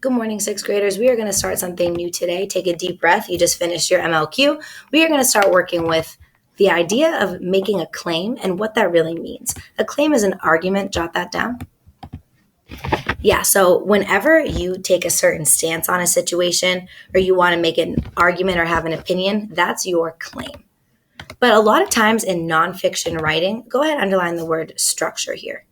Good morning, sixth graders. We are going to start something new today. Take a deep breath. You just finished your MLQ. We are going to start working with the idea of making a claim and what that really means. A claim is an argument. Jot that down. Yeah, so whenever you take a certain stance on a situation or you want to make an argument or have an opinion, that's your claim. But a lot of times in nonfiction writing, go ahead and underline the word structure here.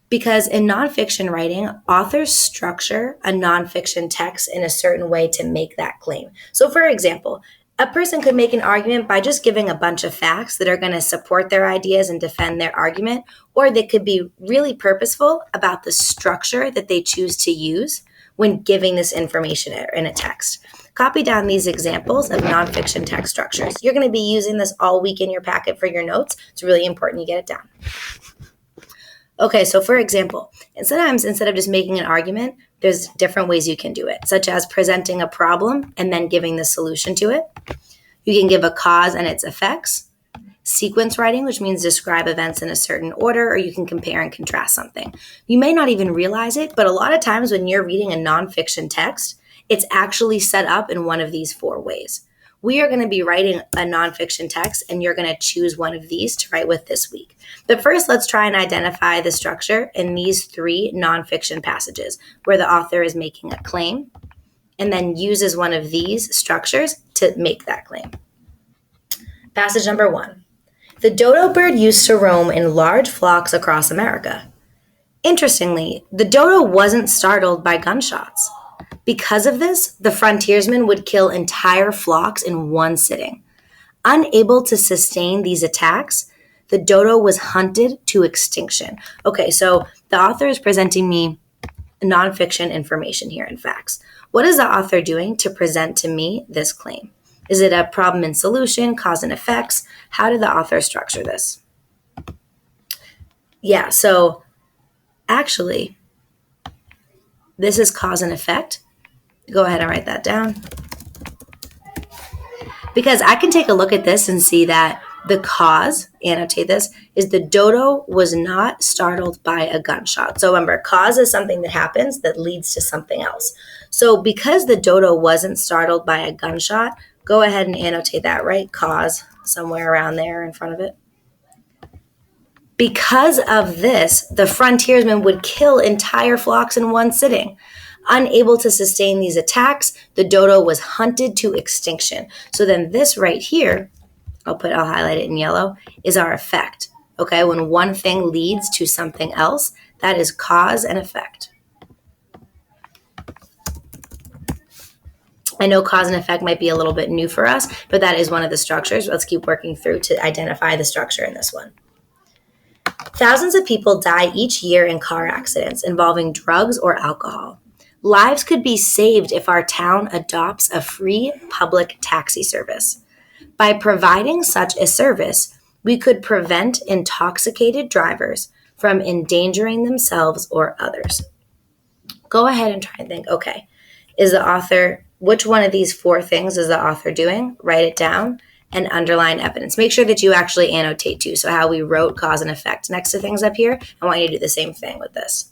Because in nonfiction writing, authors structure a nonfiction text in a certain way to make that claim. So, for example, a person could make an argument by just giving a bunch of facts that are going to support their ideas and defend their argument, or they could be really purposeful about the structure that they choose to use when giving this information in a text. Copy down these examples of nonfiction text structures. You're going to be using this all week in your packet for your notes. It's really important you get it down. Okay, so for example, sometimes instead of just making an argument, there's different ways you can do it, such as presenting a problem and then giving the solution to it. You can give a cause and its effects. Sequence writing, which means describe events in a certain order, or you can compare and contrast something. You may not even realize it, but a lot of times when you're reading a nonfiction text, it's actually set up in one of these 4 ways. We are going to be writing a nonfiction text, and you're going to choose one of these to write with this week. But first, let's try and identify the structure in these 3 nonfiction passages where the author is making a claim and then uses one of these structures to make that claim. Passage number 1. The dodo bird used to roam in large flocks across America. Interestingly, the dodo wasn't startled by gunshots. Because of this, the frontiersmen would kill entire flocks in one sitting. Unable to sustain these attacks, the dodo was hunted to extinction. Okay, so the author is presenting me nonfiction information here and facts. What is the author doing to present to me this claim? Is it a problem and solution, cause and effects? How did the author structure this? Yeah, so actually, this is cause and effect. Go ahead and write that down. Because I can take a look at this and see that the cause, annotate this, is the dodo was not startled by a gunshot. So remember, cause is something that happens that leads to something else. So because the dodo wasn't startled by a gunshot, go ahead and annotate that, right? Cause somewhere around there in front of it. Because of this, the frontiersmen would kill entire flocks in one sitting. Unable to sustain these attacks, the dodo was hunted to extinction. So then this right here, I'll highlight it in yellow, is our effect. Okay, when one thing leads to something else, that is cause and effect. I know cause and effect might be a little bit new for us, but that is one of the structures. Let's keep working through to identify the structure in this one. Thousands of people die each year in car accidents involving drugs or alcohol. Lives could be saved if our town adopts a free public taxi service. By providing such a service, we could prevent intoxicated drivers from endangering themselves or others. Go ahead and try and think, okay, which one of these 4 things is the author doing? Write it down and underline evidence. Make sure that you actually annotate too. So how we wrote cause and effect next to things up here, I want you to do the same thing with this.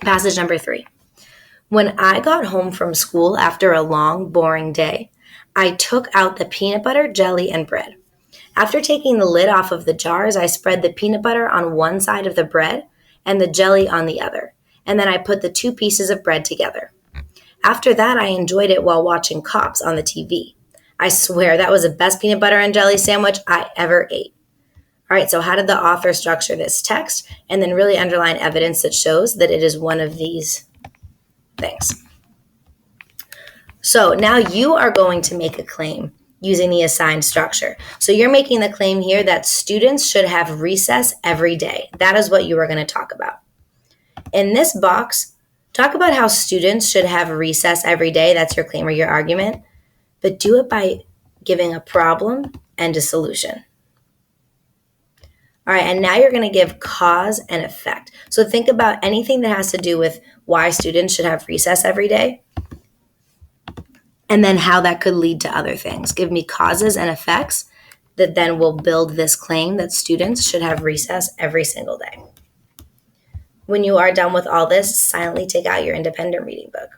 Passage number 3. When I got home from school after a long, boring day, I took out the peanut butter, jelly, and bread. After taking the lid off of the jars, I spread the peanut butter on one side of the bread and the jelly on the other, and then I put the 2 pieces of bread together. After that, I enjoyed it while watching Cops on the TV. I swear that was the best peanut butter and jelly sandwich I ever ate. All right, so how did the author structure this text? And then really underline evidence that shows that it is one of these things. So now you are going to make a claim using the assigned structure. So you're making the claim here that students should have recess every day. That is what you are going to talk about. In this box, talk about how students should have recess every day. That's your claim or your argument. But do it by giving a problem and a solution. All right, and now you're going to give cause and effect. So think about anything that has to do with why students should have recess every day, and then how that could lead to other things. Give me causes and effects that then will build this claim that students should have recess every single day. When you are done with all this, silently take out your independent reading book.